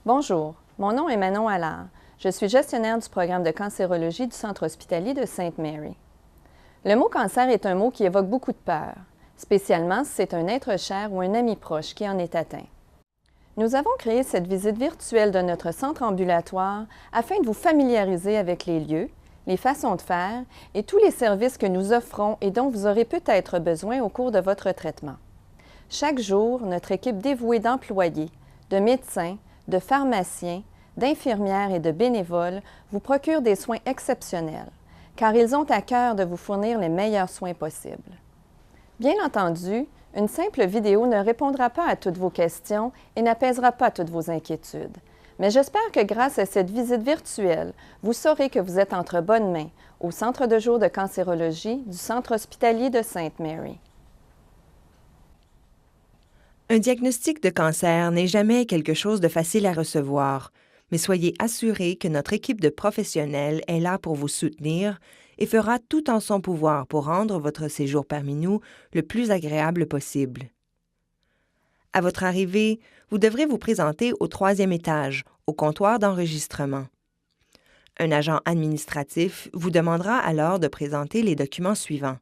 Bonjour, mon nom est Manon Allard. Je suis gestionnaire du programme de cancérologie du Centre hospitalier de Sainte Mary. Le mot cancer est un mot qui évoque beaucoup de peur, spécialement si c'est un être cher ou un ami proche qui en est atteint. Nous avons créé cette visite virtuelle de notre centre ambulatoire afin de vous familiariser avec les lieux, les façons de faire et tous les services que nous offrons et dont vous aurez peut-être besoin au cours de votre traitement. Chaque jour, notre équipe dévouée d'employés, de médecins, de pharmaciens, d'infirmières et de bénévoles vous procure des soins exceptionnels, car ils ont à cœur de vous fournir les meilleurs soins possibles. Bien entendu, une simple vidéo ne répondra pas à toutes vos questions et n'apaisera pas toutes vos inquiétudes. Mais j'espère que grâce à cette visite virtuelle, vous saurez que vous êtes entre bonnes mains au Centre de jour de cancérologie du Centre hospitalier de Sainte Mary. Un diagnostic de cancer n'est jamais quelque chose de facile à recevoir, mais soyez assurés que notre équipe de professionnels est là pour vous soutenir et fera tout en son pouvoir pour rendre votre séjour parmi nous le plus agréable possible. À votre arrivée, vous devrez vous présenter au 3e étage, au comptoir d'enregistrement. Un agent administratif vous demandera alors de présenter les documents suivants: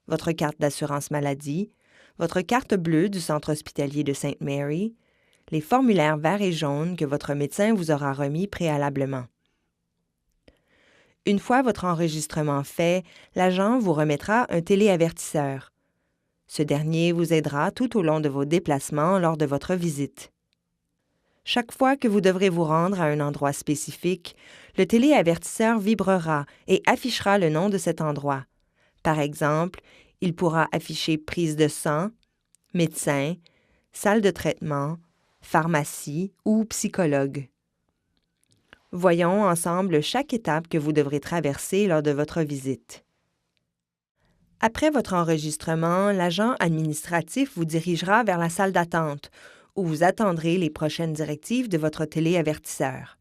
votre carte d'assurance maladie, votre carte bleue du Centre hospitalier de Sainte Mary, les formulaires verts et jaunes que votre médecin vous aura remis préalablement. Une fois votre enregistrement fait, l'agent vous remettra un téléavertisseur. Ce dernier vous aidera tout au long de vos déplacements lors de votre visite. Chaque fois que vous devrez vous rendre à un endroit spécifique, le téléavertisseur vibrera et affichera le nom de cet endroit. Par exemple, il pourra afficher prise de sang, médecin, salle de traitement, pharmacie ou psychologue. Voyons ensemble chaque étape que vous devrez traverser lors de votre visite. Après votre enregistrement, l'agent administratif vous dirigera vers la salle d'attente, où vous attendrez les prochaines directives de votre téléavertisseur.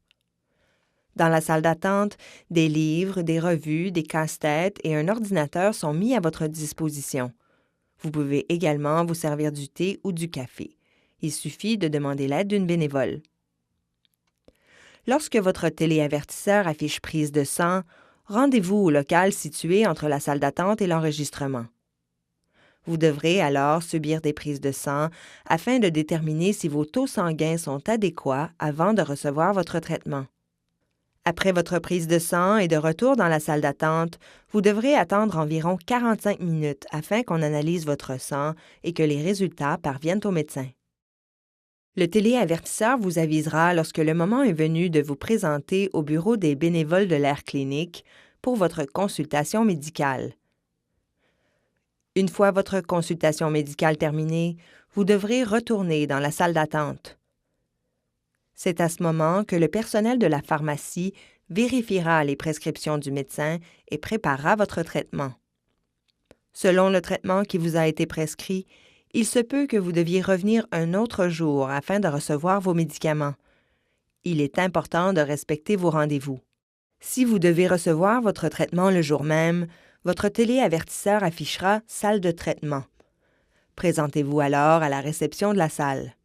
Dans la salle d'attente, des livres, des revues, des casse-têtes et un ordinateur sont mis à votre disposition. Vous pouvez également vous servir du thé ou du café. Il suffit de demander l'aide d'une bénévole. Lorsque votre téléavertisseur affiche prise de sang, rendez-vous au local situé entre la salle d'attente et l'enregistrement. Vous devrez alors subir des prises de sang afin de déterminer si vos taux sanguins sont adéquats avant de recevoir votre traitement. Après votre prise de sang et de retour dans la salle d'attente, vous devrez attendre environ 45 minutes afin qu'on analyse votre sang et que les résultats parviennent au médecin. Le téléavertisseur vous avisera lorsque le moment est venu de vous présenter au bureau des bénévoles de l'aire clinique pour votre consultation médicale. Une fois votre consultation médicale terminée, vous devrez retourner dans la salle d'attente. C'est à ce moment que le personnel de la pharmacie vérifiera les prescriptions du médecin et préparera votre traitement. Selon le traitement qui vous a été prescrit, il se peut que vous deviez revenir un autre jour afin de recevoir vos médicaments. Il est important de respecter vos rendez-vous. Si vous devez recevoir votre traitement le jour même, votre téléavertisseur affichera « Salle de traitement ». Présentez-vous alors à la réception de la salle.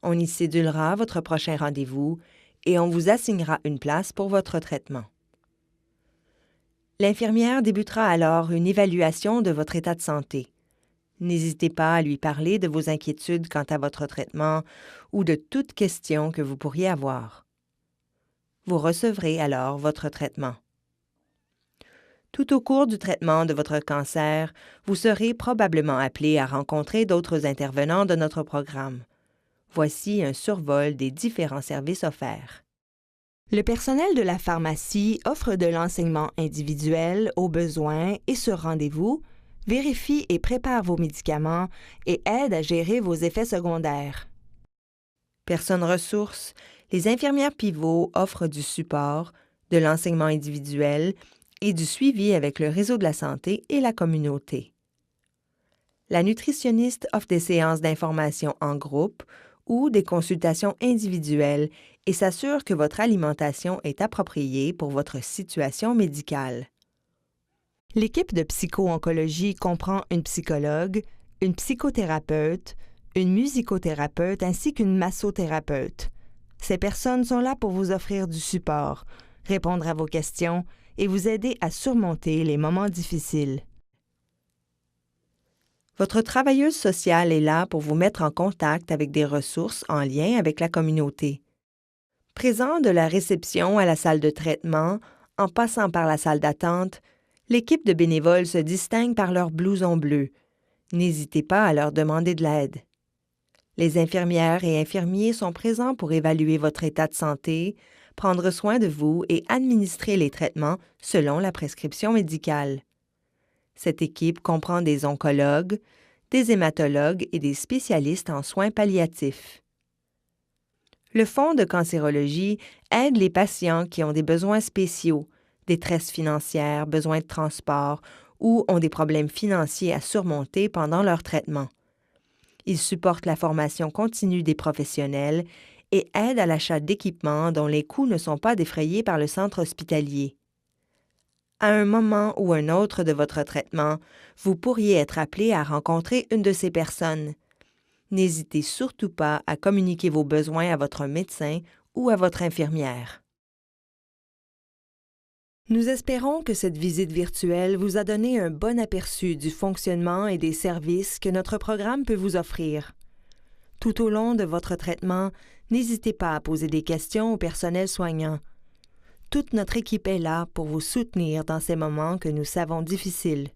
On y cédulera votre prochain rendez-vous et on vous assignera une place pour votre traitement. L'infirmière débutera alors une évaluation de votre état de santé. N'hésitez pas à lui parler de vos inquiétudes quant à votre traitement ou de toute question que vous pourriez avoir. Vous recevrez alors votre traitement. Tout au cours du traitement de votre cancer, vous serez probablement appelé à rencontrer d'autres intervenants de notre programme. Voici un survol des différents services offerts. Le personnel de la pharmacie offre de l'enseignement individuel aux besoins et sur rendez-vous, vérifie et prépare vos médicaments et aide à gérer vos effets secondaires. Personnes ressources, les infirmières pivots offrent du support, de l'enseignement individuel et du suivi avec le réseau de la santé et la communauté. La nutritionniste offre des séances d'information en groupe ou des consultations individuelles et s'assure que votre alimentation est appropriée pour votre situation médicale. L'équipe de psycho-oncologie comprend une psychologue, une psychothérapeute, une musicothérapeute ainsi qu'une massothérapeute. Ces personnes sont là pour vous offrir du support, répondre à vos questions et vous aider à surmonter les moments difficiles. Votre travailleuse sociale est là pour vous mettre en contact avec des ressources en lien avec la communauté. Présent de la réception à la salle de traitement, en passant par la salle d'attente, l'équipe de bénévoles se distingue par leur blouson bleu. N'hésitez pas à leur demander de l'aide. Les infirmières et infirmiers sont présents pour évaluer votre état de santé, prendre soin de vous et administrer les traitements selon la prescription médicale. Cette équipe comprend des oncologues, des hématologues et des spécialistes en soins palliatifs. Le Fonds de cancérologie aide les patients qui ont des besoins spéciaux, détresse financière, besoin de transport ou ont des problèmes financiers à surmonter pendant leur traitement. Il supporte la formation continue des professionnels et aide à l'achat d'équipements dont les coûts ne sont pas défrayés par le centre hospitalier. À un moment ou un autre de votre traitement, vous pourriez être appelé à rencontrer une de ces personnes. N'hésitez surtout pas à communiquer vos besoins à votre médecin ou à votre infirmière. Nous espérons que cette visite virtuelle vous a donné un bon aperçu du fonctionnement et des services que notre programme peut vous offrir. Tout au long de votre traitement, n'hésitez pas à poser des questions au personnel soignant. Toute notre équipe est là pour vous soutenir dans ces moments que nous savons difficiles.